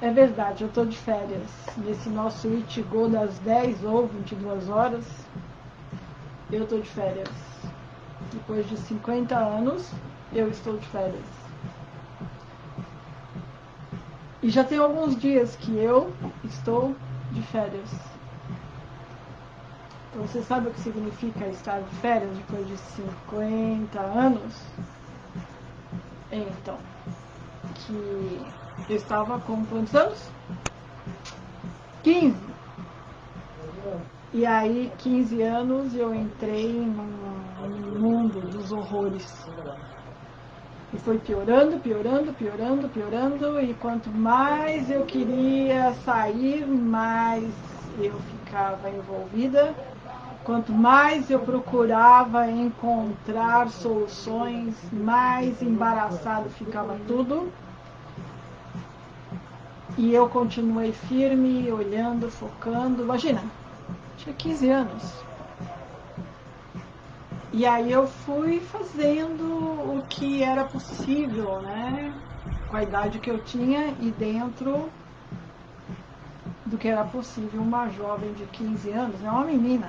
É verdade, eu estou de férias. Nesse nosso Ichigo das 10 ou 22 horas, eu estou de férias. Depois de 50 anos, eu estou de férias. E já tem alguns dias que eu estou de férias. Então, você sabe o que significa estar de férias depois de 50 anos? Então, que eu estava com quantos anos? 15. E aí, 15 anos, eu entrei num mundo dos horrores. E foi piorando, piorando, piorando, piorando. E quanto mais eu queria sair, mais eu ficava envolvida. Quanto mais eu procurava encontrar soluções, mais embaraçado ficava tudo. E eu continuei firme, olhando, focando. Imagina, tinha 15 anos. E aí eu fui fazendo o que era possível, né? Com a idade que eu tinha e dentro do que era possível uma jovem de 15 anos, né? Uma menina,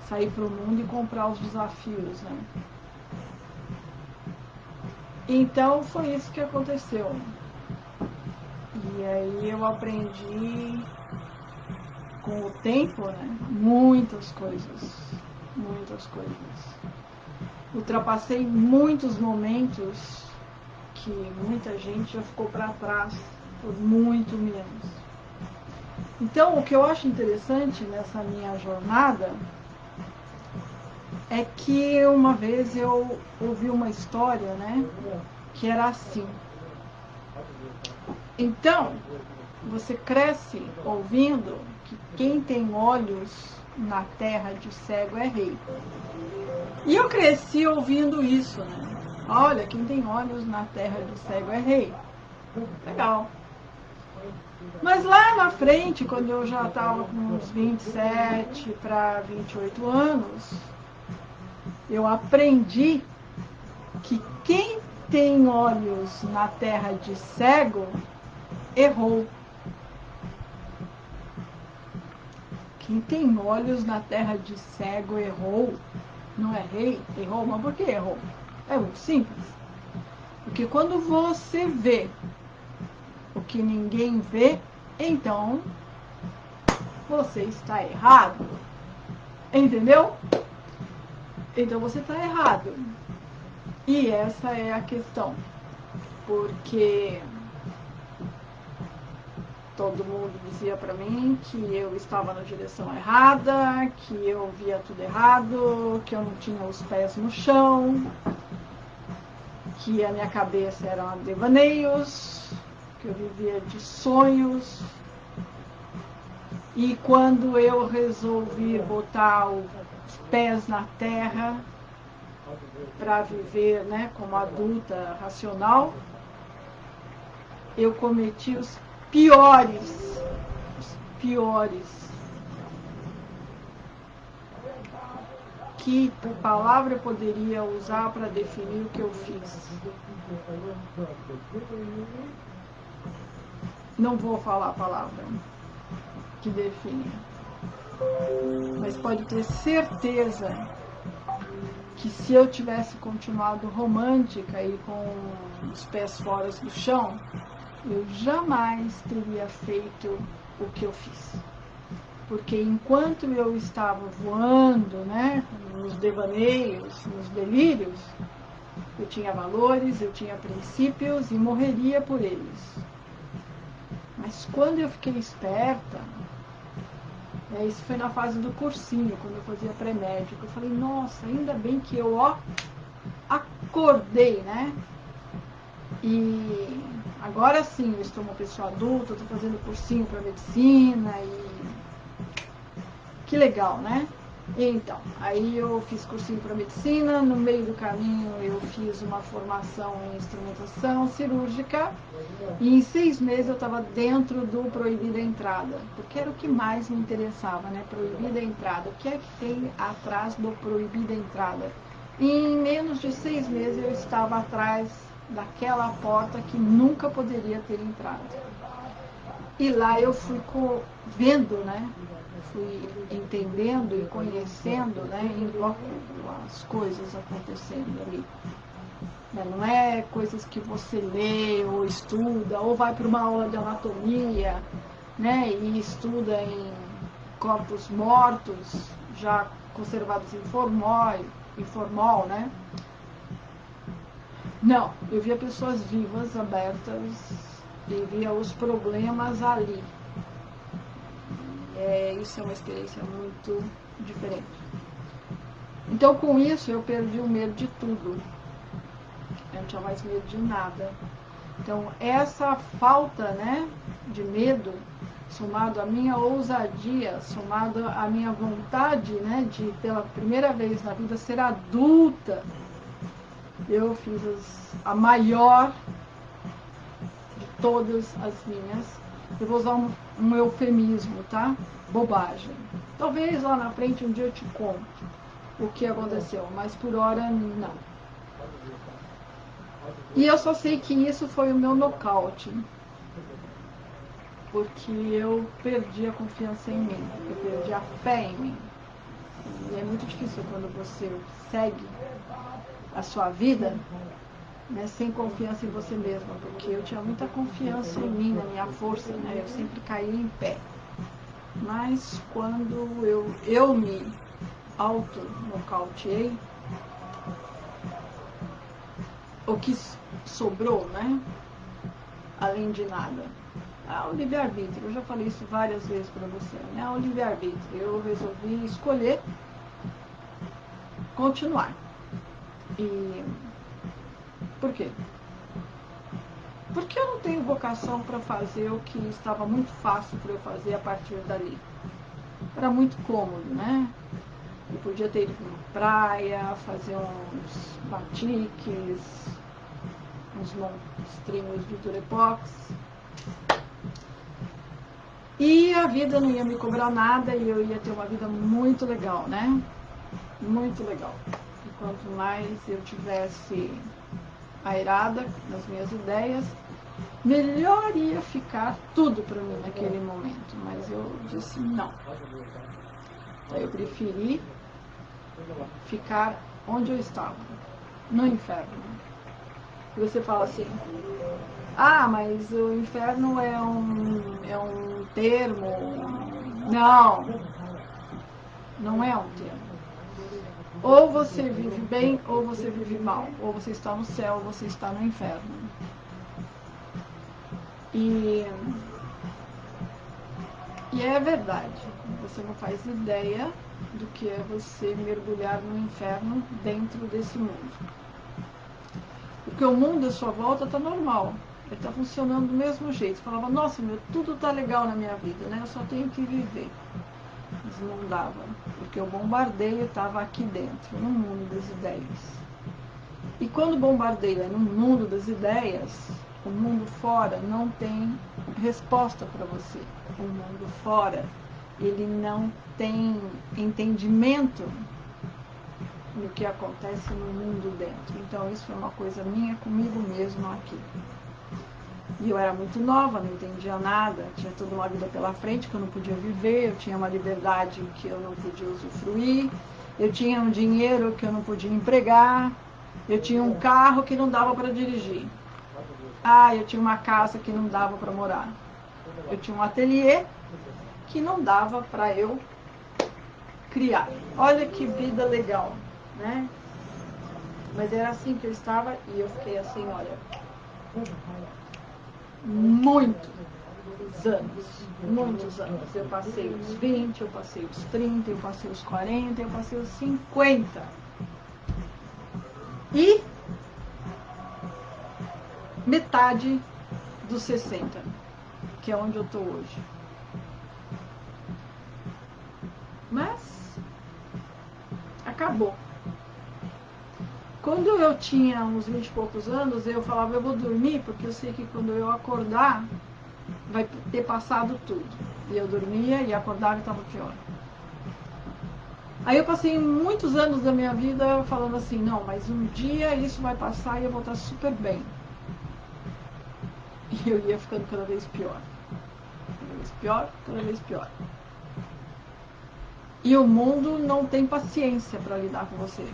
sair para o mundo e comprar os desafios, né? Então foi isso que aconteceu. E aí eu aprendi com o tempo, né? Muitas coisas. Muitas coisas. Ultrapassei muitos momentos que muita gente já ficou para trás por muito menos. Então, o que eu acho interessante nessa minha jornada é que uma vez eu ouvi uma história, né, que era assim. Então, você cresce ouvindo que quem tem olhos na terra de cego é rei. E eu cresci ouvindo isso, né? Olha, quem tem olhos na terra de cego é rei. Legal. Mas lá na frente, quando eu já estava com uns 27 para 28 anos, eu aprendi que quem tem olhos na terra de cego errou. Quem tem olhos na terra de cego errou. Não é rei? Errou. Mas por que errou? É muito simples. Porque quando você vê o que ninguém vê, então você está errado. Entendeu? Então você está errado. E essa é a questão. Porque todo mundo dizia para mim que eu estava na direção errada, que eu via tudo errado, que eu não tinha os pés no chão, que a minha cabeça era devaneios, que eu vivia de sonhos. E quando eu resolvi botar os pés na terra para viver, né, como adulta racional, eu cometi os piores que palavra eu poderia usar para definir o que eu fiz. Não vou falar a palavra que define, mas pode ter certeza que se eu tivesse continuado romântica e com os pés fora do chão, eu jamais teria feito o que eu fiz. Porque enquanto eu estava voando, né, nos devaneios, nos delírios, eu tinha valores, eu tinha princípios e morreria por eles. Mas quando eu fiquei esperta, isso foi na fase do cursinho, quando eu fazia pré-médico, eu falei, nossa, ainda bem que eu acordei, né? E agora sim, eu estou uma pessoa adulta, estou fazendo cursinho para medicina e que legal, né? Então, aí eu fiz cursinho para medicina, no meio do caminho eu fiz uma formação em instrumentação cirúrgica e em 6 meses eu estava dentro do proibida entrada, porque era o que mais me interessava, né? Proibida entrada, o que é que tem atrás do proibida entrada? E em menos de 6 meses eu estava atrás daquela porta que nunca poderia ter entrado. E lá eu fui vendo, né? Fui entendendo e conhecendo, né, em loco as coisas acontecendo ali. Não é coisas que você lê ou estuda, ou vai para uma aula de anatomia, né, e estuda em corpos mortos, já conservados em formol, né? Não, eu via pessoas vivas, abertas, e via os problemas ali. Isso é uma experiência muito diferente. Então, com isso, eu perdi o medo de tudo. Eu não tinha mais medo de nada. Então, essa falta, né, de medo, somado à minha ousadia, somado à minha vontade, né, de, pela primeira vez na vida, ser adulta, eu fiz a maior de todas as minhas. Eu vou usar um eufemismo, tá? Bobagem. Talvez lá na frente um dia eu te conte o que aconteceu, mas por hora não. E eu só sei que isso foi o meu nocaute, porque eu perdi a confiança em mim, eu perdi a fé em mim. E é muito difícil quando você segue a sua vida, né, sem confiança em você mesma, porque eu tinha muita confiança em mim, na minha força, né, eu sempre caía em pé. Mas quando eu me auto-nocauteei, o que sobrou, né, além de nada, o livre-arbítrio. Eu já falei isso várias vezes para você, né, o livre-arbítrio. Eu resolvi escolher continuar. E por quê? Porque eu não tenho vocação para fazer o que estava muito fácil para eu fazer a partir dali. Era muito cômodo, né? Eu podia ter ido para uma praia, fazer uns batiques, uns monstrinhos de durepox. E a vida não ia me cobrar nada e eu ia ter uma vida muito legal, né? Muito legal. E quanto mais eu tivesse airada nas minhas ideias, melhor ia ficar tudo para mim naquele momento. Mas eu disse não. Eu preferi ficar onde eu estava, no inferno. E você fala assim, mas o inferno é um termo. Não, não é um termo. Ou você vive bem, ou você vive mal. Ou você está no céu, ou você está no inferno. E é verdade. Você não faz ideia do que é você mergulhar no inferno dentro desse mundo. Porque o mundo à sua volta está normal. Ele está funcionando do mesmo jeito. Você falava, nossa, tudo está legal na minha vida, né? Eu só tenho que viver. Mas não dava, porque o bombardeio estava aqui dentro, no mundo das ideias. E quando o bombardeio é no mundo das ideias, o mundo fora não tem resposta para você. O mundo fora, ele não tem entendimento no que acontece no mundo dentro. Então isso foi uma coisa minha comigo mesma aqui. E eu era muito nova, não entendia nada, tinha toda uma vida pela frente que eu não podia viver, eu tinha uma liberdade que eu não podia usufruir, eu tinha um dinheiro que eu não podia empregar, eu tinha um carro que não dava para dirigir. Eu tinha uma casa que não dava para morar. Eu tinha um ateliê que não dava para eu criar. Olha que vida legal, né? Mas era assim que eu estava e eu fiquei assim, olha, muitos anos. Eu passei os 20, eu passei os 30, eu passei os 40, eu passei os 50. E metade dos 60, que é onde eu estou hoje. Mas acabou. Quando eu tinha uns 20 e poucos anos, eu falava, eu vou dormir, porque eu sei que quando eu acordar, vai ter passado tudo. E eu dormia e acordava e estava pior. Aí eu passei muitos anos da minha vida falando assim, não, mas um dia isso vai passar e eu vou estar super bem. E eu ia ficando cada vez pior. Cada vez pior, cada vez pior. E o mundo não tem paciência para lidar com você.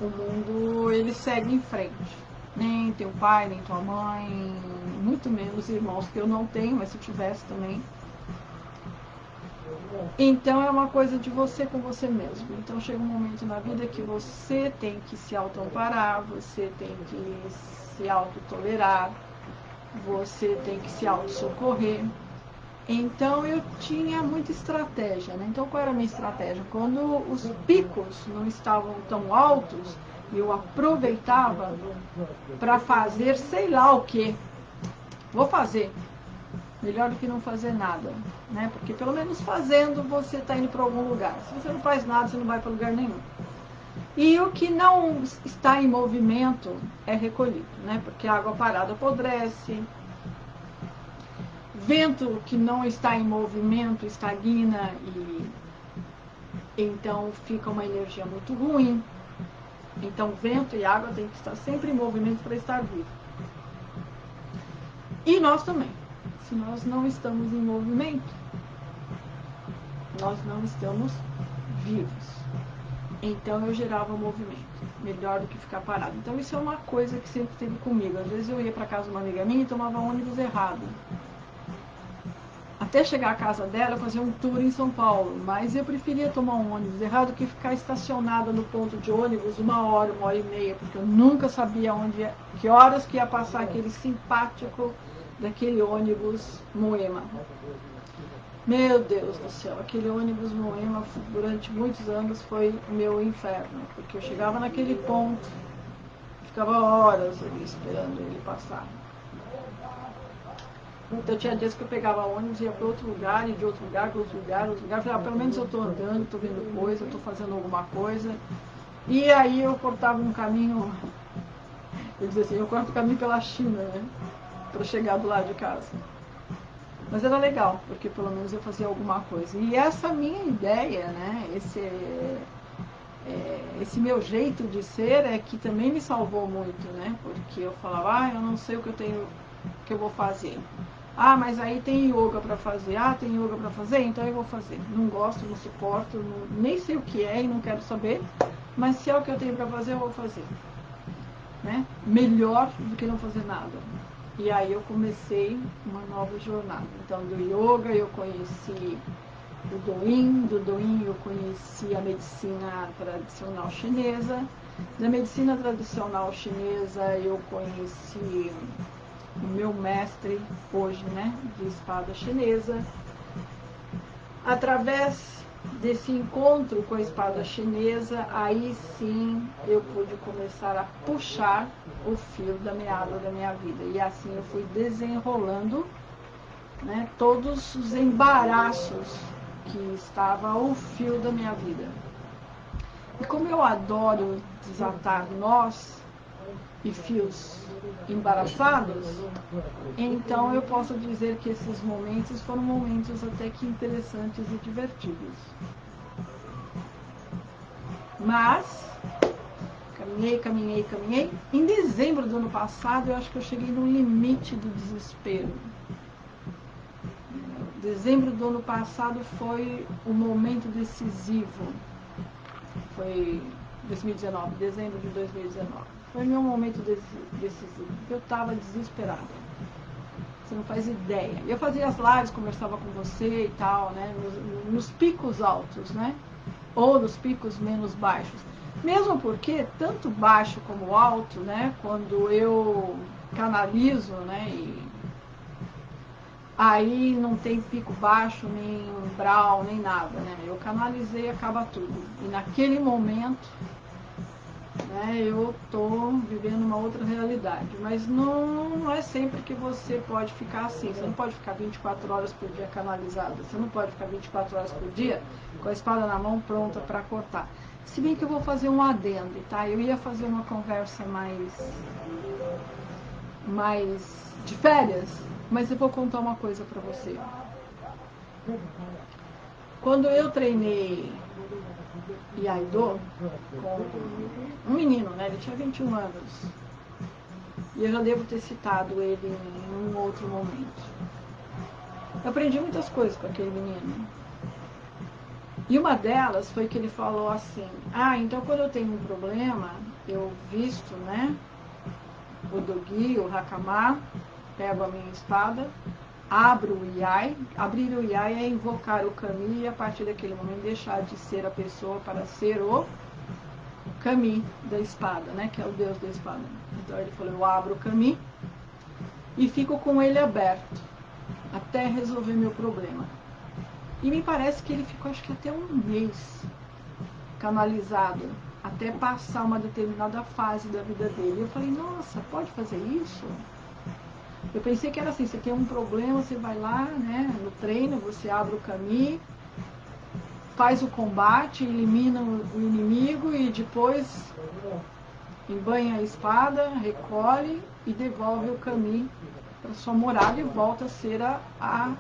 O mundo, ele segue em frente. Nem teu pai, nem tua mãe, muito menos irmãos, que eu não tenho, mas se eu tivesse também. Então é uma coisa de você com você mesmo. Então chega um momento na vida que você tem que se autoamparar, você tem que se autotolerar, você tem que se autossocorrer. Então eu tinha muita estratégia, né? Então qual era a minha estratégia? Quando os picos não estavam tão altos, eu aproveitava para fazer sei lá o que. Vou fazer. Melhor do que não fazer nada, né? Porque pelo menos fazendo você está indo para algum lugar. Se você não faz nada, você não vai para lugar nenhum. E o que não está em movimento é recolhido, né? Porque a água parada apodrece. Vento que não está em movimento estagna e então fica uma energia muito ruim. Então vento e água tem que estar sempre em movimento para estar vivo. E nós também. Se nós não estamos em movimento, nós não estamos vivos. Então eu gerava movimento, melhor do que ficar parado. Então isso é uma coisa que sempre teve comigo. Às vezes eu ia para casa de uma amiga minha e tomava ônibus errado. Até chegar à casa dela, eu fazia um tour em São Paulo, mas eu preferia tomar um ônibus errado do que ficar estacionada no ponto de ônibus 1 hora e meia, porque eu nunca sabia que horas que ia passar aquele simpático daquele ônibus Moema. Meu Deus do céu, aquele ônibus Moema durante muitos anos foi o meu inferno, porque eu chegava naquele ponto, ficava horas ali esperando ele passar. Então tinha dias que eu pegava ônibus, ia para outro lugar, e de outro lugar, para outro lugar, outro lugar. Eu falei, pelo menos eu estou andando, estou vendo coisa, estou fazendo alguma coisa. E aí eu cortava um caminho, eu dizia assim, eu corto o caminho pela China, né? Para chegar do lado de casa. Mas era legal, porque pelo menos eu fazia alguma coisa. E essa minha ideia, né? Esse meu jeito de ser é que também me salvou muito, né? Porque eu falava, eu não sei o que eu vou fazer. Ah, mas aí tem yoga para fazer. Ah, tem yoga para fazer? Então eu vou fazer. Não gosto, não suporto, nem sei o que é e não quero saber. Mas se é o que eu tenho para fazer, eu vou fazer. Né? Melhor do que não fazer nada. E aí eu comecei uma nova jornada. Então do yoga eu conheci o do Douyin eu conheci a medicina tradicional chinesa. Da medicina tradicional chinesa eu conheci o meu mestre hoje, né, de espada chinesa. Através desse encontro com a espada chinesa, aí sim eu pude começar a puxar o fio da meada da minha vida. E assim eu fui desenrolando, né, todos os embaraços que estava o fio da minha vida. E como eu adoro desatar nós e fios embaraçados, então eu posso dizer que esses momentos foram momentos até que interessantes e divertidos. Mas caminhei. Em dezembro do ano passado, eu acho que eu cheguei no limite do desespero. Dezembro do ano passado foi o momento decisivo. Foi 2019, dezembro de 2019. Foi meu momento decisivo. Eu estava desesperada. Você não faz ideia. Eu fazia as lives, conversava com você e tal, né? Nos picos altos, né? Ou nos picos menos baixos. Mesmo porque, tanto baixo como alto, né? Quando eu canalizo, né? Aí não tem pico baixo, nem umbral, nem nada, né? Eu canalizei e acaba tudo. E naquele momento, né, eu estou vivendo uma outra realidade. Mas não é sempre que você pode ficar assim. Você não pode ficar 24 horas por dia canalizado. Você não pode ficar 24 horas por dia com a espada na mão pronta para cortar. Se bem que eu vou fazer um adendo, tá? Eu ia fazer uma conversa mais de férias, mas eu vou contar uma coisa para você. Quando eu treinei Iaido com um menino, né? Ele tinha 21 anos. E eu já devo ter citado ele em um outro momento. Eu aprendi muitas coisas com aquele menino. E uma delas foi que ele falou assim, então quando eu tenho um problema, eu visto, né, o Dogi, o Hakama, pego a minha espada, abro o Iai. Abrir o Iai é invocar o Kami e a partir daquele momento deixar de ser a pessoa para ser o Kami da espada, né, que é o Deus da espada. Então ele falou, eu abro o Kami e fico com ele aberto até resolver meu problema. E me parece que ele ficou, acho que até um mês canalizado, até passar uma determinada fase da vida dele. Eu falei, nossa, pode fazer isso? Eu pensei que era assim, você tem um problema, você vai lá, né, no treino, você abre o caminho, faz o combate, elimina o inimigo e depois embanha a espada, recolhe e devolve o caminho para sua morada e volta a ser a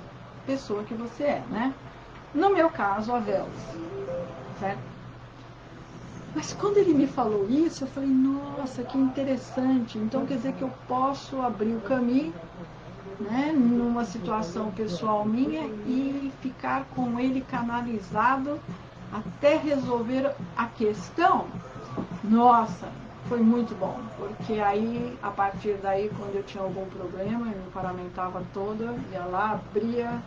pessoa que você é, né? No meu caso, a Velas, certo? Mas quando ele me falou isso, eu falei, nossa, que interessante. Então quer dizer que eu posso abrir o caminho, né, numa situação pessoal minha e ficar com ele canalizado até resolver a questão. Nossa, foi muito bom, porque aí, a partir daí, quando eu tinha algum problema, eu me paramentava toda, ia lá, abria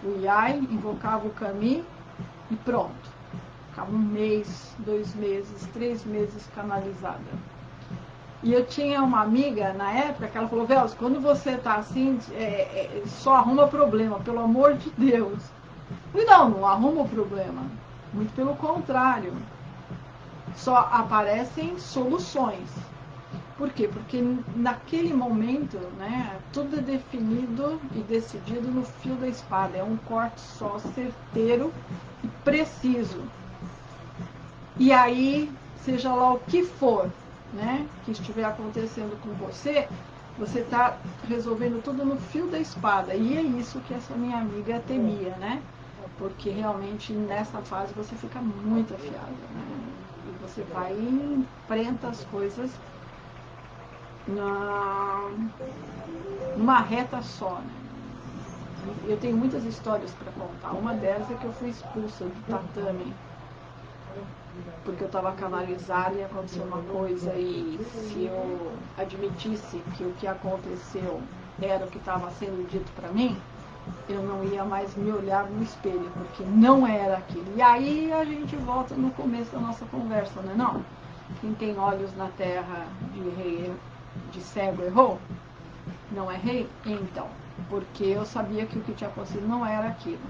o Iai, invocava o Kami e pronto. Ficava um mês, 2 meses, 3 meses canalizada. E eu tinha uma amiga na época que ela falou, Velas, quando você tá assim, só arruma problema, pelo amor de Deus. E não arruma o problema. Muito pelo contrário. Só aparecem soluções. Por quê? Porque naquele momento, né, tudo é definido e decidido no fio da espada. É um corte só, certeiro e preciso. E aí, seja lá o que for, né, que estiver acontecendo com você, você está resolvendo tudo no fio da espada. E é isso que essa minha amiga temia, né? Porque realmente nessa fase você fica muito afiada, né? E você vai e enfrenta as coisas numa reta só, né? Eu tenho muitas histórias para contar. Uma delas é que eu fui expulsa do tatame porque eu estava canalizada e aconteceu uma coisa, e se eu admitisse que o que aconteceu era o que estava sendo dito para mim, eu não ia mais me olhar no espelho, porque não era aquilo. E aí a gente volta no começo da nossa conversa, não é não? Quem tem olhos na terra de cego errou? Não errei? Então, porque eu sabia que o que tinha acontecido não era aquilo,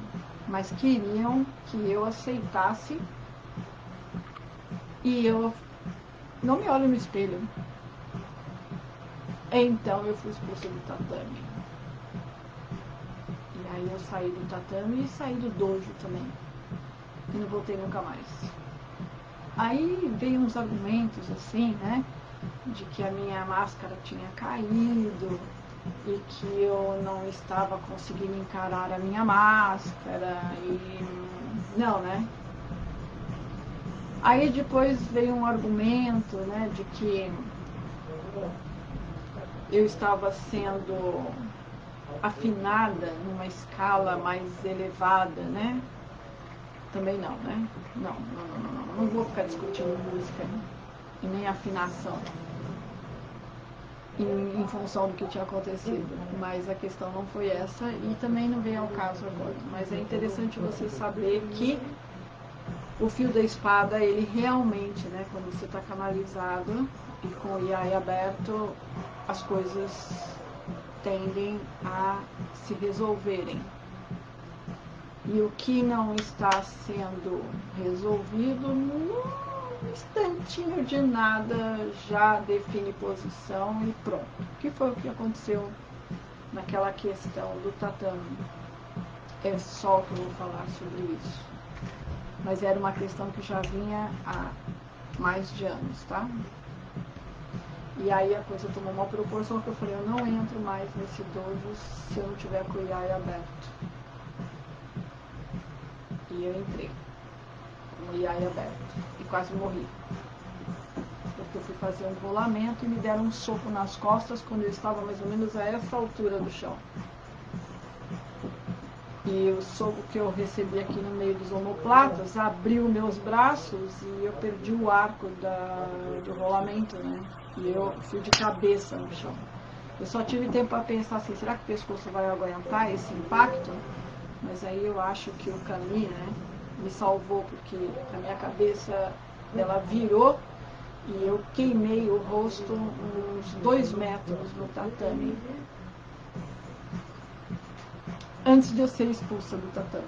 mas queriam que eu aceitasse. E eu não me olho no espelho. Então eu fui expulsa do tatame. E aí eu saí do tatame e saí do dojo também. E não voltei nunca mais. Aí veio uns argumentos assim, né? De que a minha máscara tinha caído e que eu não estava conseguindo encarar a minha máscara. E não, né? Aí depois veio um argumento, né, de que eu estava sendo afinada numa escala mais elevada, né? Também não, né? Não vou ficar discutindo música e nem afinação em função do que tinha acontecido, mas a questão não foi essa e também não vem ao caso agora. Mas é interessante você saber que o fio da espada, ele realmente, né, quando você está canalizado e com o Iai aberto, as coisas tendem a se resolverem. E o que não está sendo resolvido, num instantinho de nada, já define posição e pronto. Que foi o que aconteceu naquela questão do tatame. É só o que eu vou falar sobre isso. Mas era uma questão que já vinha há mais de anos, tá? E aí a coisa tomou uma proporção que eu falei, eu não entro mais nesse dojo se eu não tiver com o Iai aberto. E eu entrei com o Iai aberto e quase morri. Eu fui fazer um rolamento e me deram um soco nas costas quando eu estava mais ou menos a essa altura do chão. E o soco que eu recebi aqui no meio dos omoplatas abriu meus braços e eu perdi o arco do rolamento, né? E eu fui de cabeça no chão. Eu só tive tempo para pensar assim, será que o pescoço vai aguentar esse impacto? Mas aí eu acho que o caminho, né, me salvou, porque a minha cabeça, ela virou e eu queimei o rosto uns 2 metros no tatame. Antes de eu ser expulsa do tatame.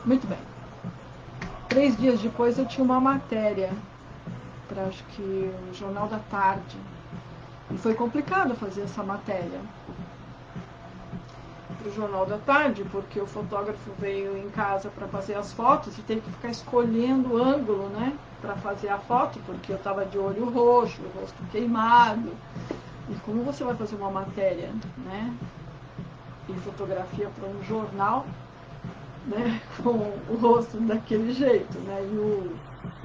Muito bem. 3 dias depois eu tinha uma matéria para, acho que, o Jornal da Tarde. E foi complicado fazer essa matéria para o Jornal da Tarde, porque o fotógrafo veio em casa para fazer as fotos e teve que ficar escolhendo o ângulo, né, para fazer a foto, porque eu estava de olho roxo, o rosto queimado. E como você vai fazer uma matéria, né, e fotografia para um jornal, né, com o rosto daquele jeito, né? E o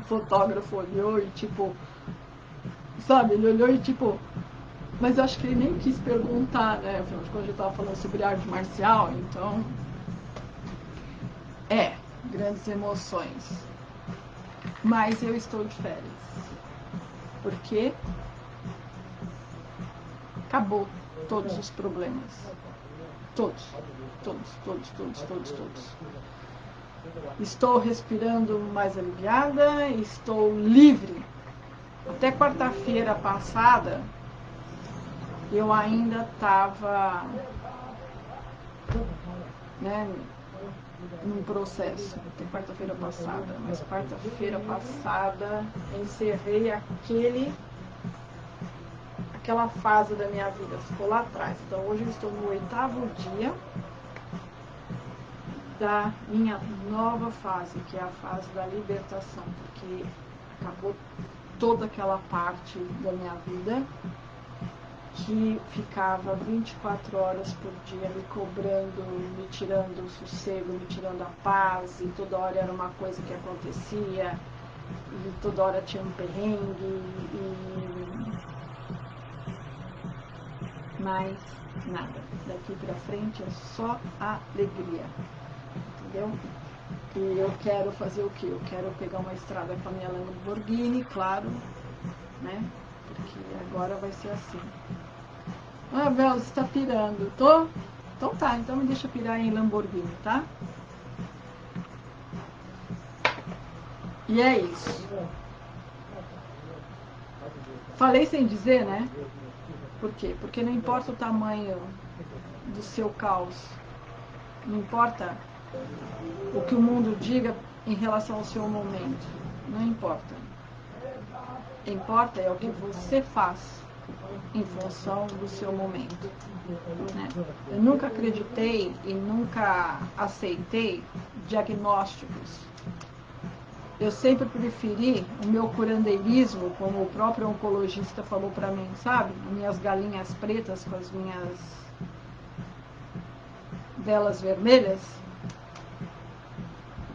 fotógrafo olhou e tipo, sabe, ele olhou e tipo, mas eu acho que ele nem quis perguntar, né? Afinal de contas, a gente estava falando sobre arte marcial, então grandes emoções. Mas eu estou de férias. Porque acabou todos os problemas. Todos. Estou respirando mais aliviada, estou livre. Até quarta-feira passada, eu ainda estava, né, num processo. Até quarta-feira passada, mas quarta-feira passada encerrei aquela fase da minha vida, ficou lá atrás. Então hoje eu estou no 8º dia da minha nova fase, que é a fase da libertação, porque acabou toda aquela parte da minha vida que ficava 24 horas por dia me cobrando, me tirando o sossego, me tirando a paz, e toda hora era uma coisa que acontecia, e toda hora tinha um perrengue, mas nada. Daqui pra frente é só alegria. Entendeu? E eu quero fazer o quê? Eu quero pegar uma estrada com a minha Lamborghini, claro, né? Porque agora vai ser assim. Ah, Bel, você tá pirando. Tô? Então tá, então me deixa pirar em Lamborghini, tá? E é isso. Falei sem dizer, né? Por quê? Porque não importa o tamanho do seu caos, não importa o que o mundo diga em relação ao seu momento, não importa. Importa é o que você faz em função do seu momento, né? Eu nunca acreditei e nunca aceitei diagnósticos. Eu sempre preferi o meu curandeirismo, como o próprio oncologista falou para mim, sabe? Minhas galinhas pretas com as minhas velas vermelhas,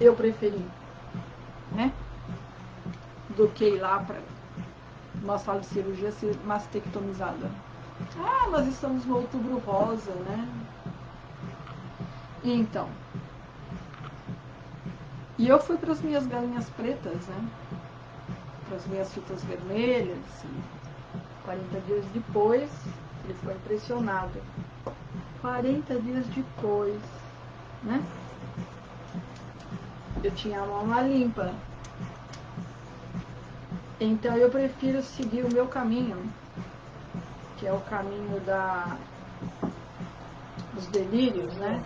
eu preferi, né? Do que ir lá para uma sala de cirurgia ser mastectomizada. Ah, nós estamos no Outubro Rosa, né? Então, e eu fui para as minhas galinhas pretas, né? Para as minhas fitas vermelhas. E 40 dias depois, ele ficou impressionado. 40 dias depois, né? Eu tinha a mão limpa. Então eu prefiro seguir o meu caminho, que é o caminho dos delírios, né?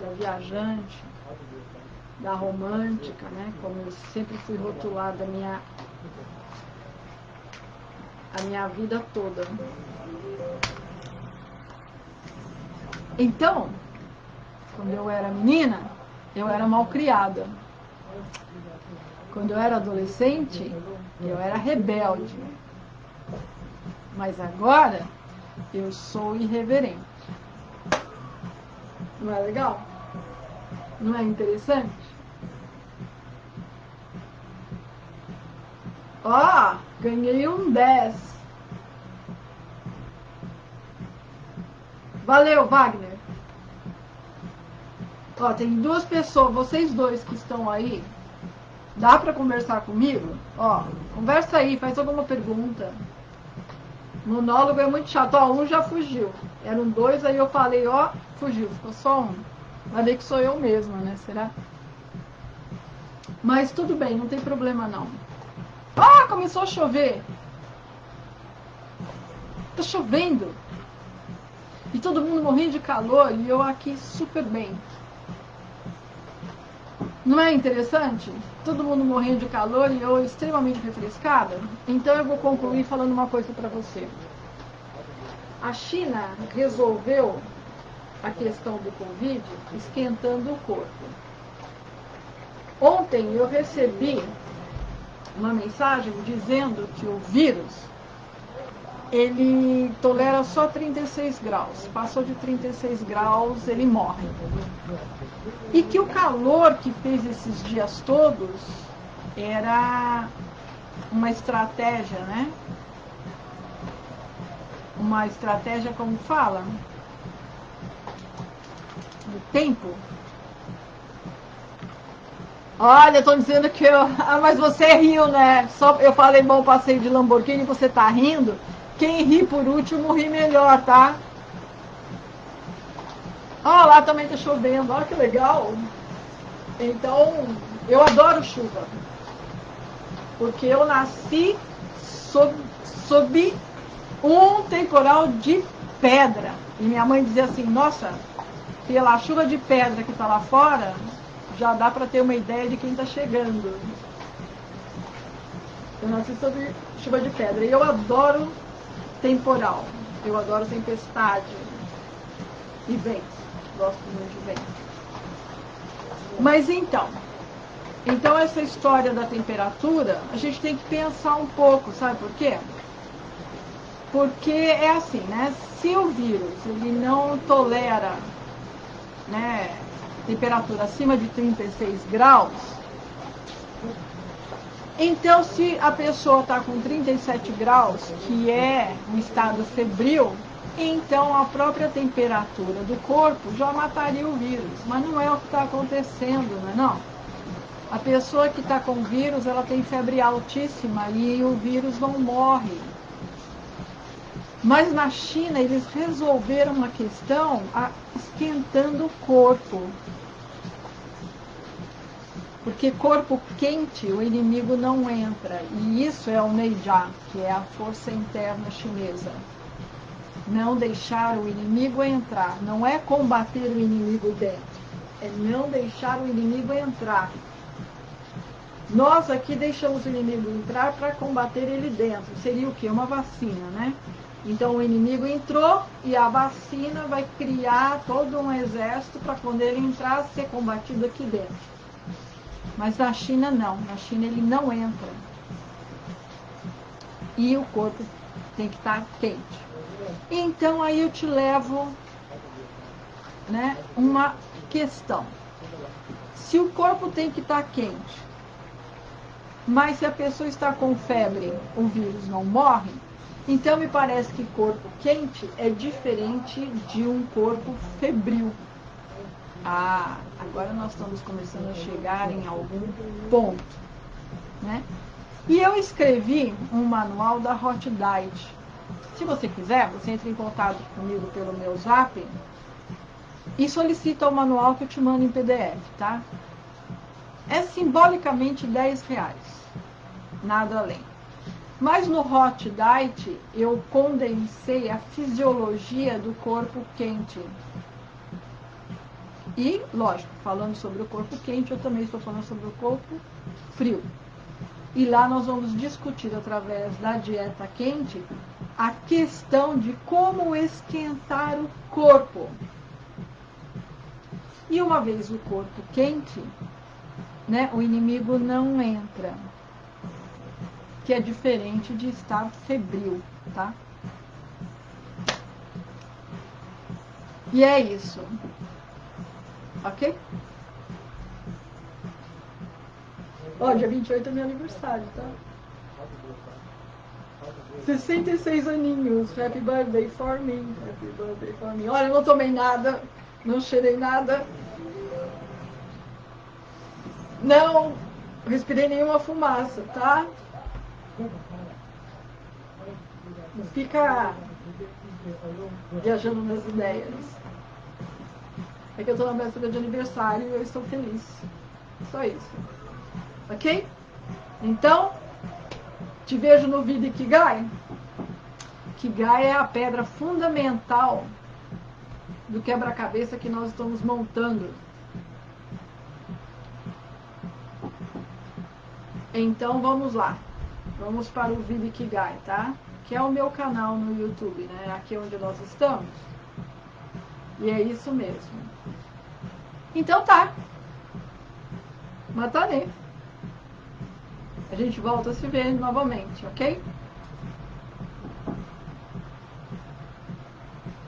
Da viajante, da romântica, né? Como eu sempre fui rotulada a minha vida toda. Então, quando eu era menina, eu era mal criada. Quando eu era adolescente, eu era rebelde. Mas agora, eu sou irreverente. Não é legal? Não é interessante? Ó, ganhei um 10. Valeu, Wagner. Ó, tem duas pessoas, vocês dois que estão aí. Dá pra conversar comigo? Ó, conversa aí, faz alguma pergunta. Monólogo é muito chato. Ó, um já fugiu. Eram dois, aí eu falei, ó, fugiu. Ficou só um. Vai ver que sou eu mesma, né? Será? Mas tudo bem, não tem problema não. Ah, começou a chover. Tá chovendo. E todo mundo morrendo de calor e eu aqui super bem. Não é interessante? Todo mundo morrendo de calor e eu extremamente refrescada. Então eu vou concluir falando uma coisa para você. A China resolveu a questão do Covid esquentando o corpo. Ontem eu recebi uma mensagem dizendo que o vírus ele tolera só 36 graus. Passou de 36 graus, ele morre. E que o calor que fez esses dias todos era uma estratégia, né? Uma estratégia, como fala? Do tempo. Olha, estão dizendo que eu... Ah, mas você riu, né? Só eu falei, bom passeio de Lamborghini, você tá rindo? Quem ri por último, ri melhor, tá? Ah, lá também tá chovendo. Olha que legal. Então, eu adoro chuva. Porque eu nasci sob um temporal de pedra. E minha mãe dizia assim, nossa, pela chuva de pedra que tá lá fora, já dá para ter uma ideia de quem tá chegando. Eu nasci sob chuva de pedra. E eu adoro temporal. Eu adoro tempestade. E vento. Gosto muito de vento. Mas então essa história da temperatura, a gente tem que pensar um pouco, sabe por quê? Porque é assim, né? Se o vírus ele não tolera, né, temperatura acima de 36 graus, então se a pessoa está com 37 graus, que é um estado febril, então a própria temperatura do corpo já mataria o vírus. Mas não é o que está acontecendo, não é não? A pessoa que está com vírus, ela tem febre altíssima e o vírus não morre. Mas na China, eles resolveram a questão esquentando o corpo. Porque corpo quente, o inimigo não entra. E isso é o Neijia, que é a força interna chinesa. Não deixar o inimigo entrar. Não é combater o inimigo dentro. É não deixar o inimigo entrar. Nós aqui deixamos o inimigo entrar para combater ele dentro. Seria o quê? Uma vacina, né? Então o inimigo entrou e a vacina vai criar todo um exército para quando ele entrar ser combatido aqui dentro. Mas na China não. Na China ele não entra. E o corpo tem que estar quente. Então aí eu te levo, né, uma questão. Se o corpo tem que estar quente, mas se a pessoa está com febre, o vírus não morre, então me parece que corpo quente é diferente de um corpo febril. Ah, agora nós estamos começando a chegar em algum ponto, né? E eu escrevi um manual da Hot Diet. Se você quiser, você entra em contato comigo pelo meu zap e solicita o manual que eu te mando em PDF, tá? É simbolicamente R$10, nada além. Mas no Hot Diet eu condensei a fisiologia do corpo quente. E, lógico, falando sobre o corpo quente, eu também estou falando sobre o corpo frio. E lá nós vamos discutir, através da dieta quente, a questão de como esquentar o corpo. E uma vez o corpo quente, né, o inimigo não entra, que é diferente de estar febril, tá? E é isso. Ok? Ó, dia 28 é meu aniversário, tá? 66 aninhos. Happy birthday for me. Happy birthday for me. Olha, eu não tomei nada, não cheirei nada, não respirei nenhuma fumaça, tá? Não fica viajando nas ideias. É que eu tô na véspera de aniversário e eu estou feliz. Só isso. Ok? Então, te vejo no vídeo Ikigai. Ikigai é a pedra fundamental do quebra-cabeça que nós estamos montando. Então vamos lá. Vamos para o vídeo Ikigai, tá? Que é o meu canal no YouTube, né? Aqui é onde nós estamos. E é isso mesmo. Então tá. Matane. A gente volta a se ver novamente, ok?